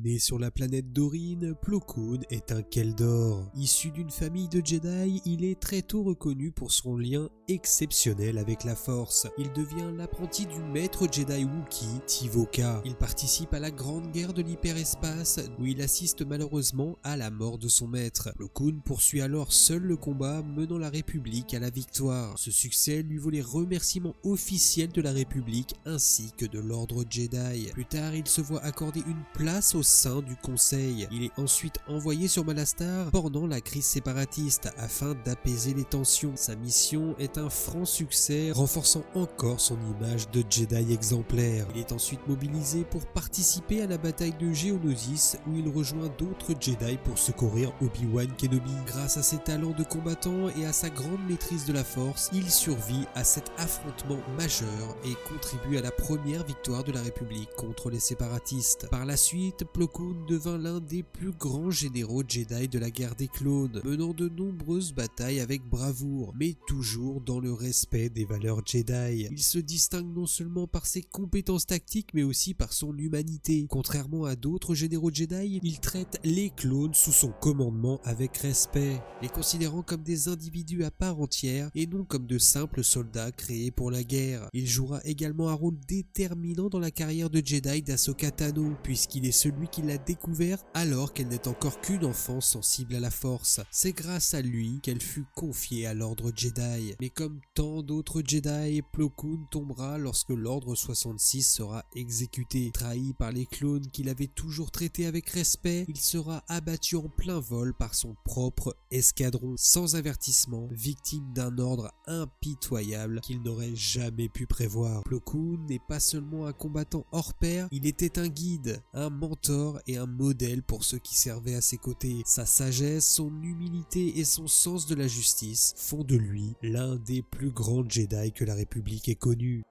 Né sur la planète Dorine, Plo Koon est un Keldor. Issu d'une famille de Jedi, il est très tôt reconnu pour son lien exceptionnel avec la Force. Il devient l'apprenti du maître Jedi Wookiee, Tivoka. Il participe à la grande guerre de l'hyperespace, où il assiste malheureusement à la mort de son maître. Plo Koon poursuit alors seul le combat, menant la République à la victoire. Ce succès lui vaut les remerciements officiels de la République ainsi que de l'Ordre Jedi. Plus tard, il se voit accorder une place au sein du Conseil. Il est ensuite envoyé sur Malastare pendant la crise séparatiste afin d'apaiser les tensions. Sa mission est un franc succès, renforçant encore son image de Jedi exemplaire. Il est ensuite mobilisé pour participer à la bataille de Geonosis où il rejoint d'autres Jedi pour secourir Obi-Wan Kenobi. Grâce à ses talents de combattant et à sa grande maîtrise de la Force, il survit à cet affrontement majeur et contribue à la première victoire de la République contre les séparatistes. Par la suite, Plo Koon devint l'un des plus grands généraux Jedi de la guerre des clones, menant de nombreuses batailles avec bravoure, mais toujours dans le respect des valeurs Jedi. Il se distingue non seulement par ses compétences tactiques, mais aussi par son humanité. Contrairement à d'autres généraux Jedi, il traite les clones sous son commandement avec respect, les considérant comme des individus à part entière et non comme de simples soldats créés pour la guerre. Il jouera également un rôle déterminant dans la carrière de Jedi d'Ahsoka Tano, puisqu'il est celui qui l'a découverte alors qu'elle n'est encore qu'une enfant sensible à la Force. C'est grâce à lui qu'elle fut confiée à l'Ordre Jedi. Mais comme tant d'autres Jedi, Plo Koon tombera lorsque l'Ordre 66 sera exécuté. Trahi par les clones qu'il avait toujours traités avec respect, il sera abattu en plein vol par son propre escadron, sans avertissement, victime d'un ordre impitoyable qu'il n'aurait jamais pu prévoir. Plo Koon n'est pas seulement un combattant hors pair, il était un guide, un mentor et un modèle pour ceux qui servaient à ses côtés. Sa sagesse, son humilité et son sens de la justice font de lui l'un des plus grands Jedi que la République ait connu.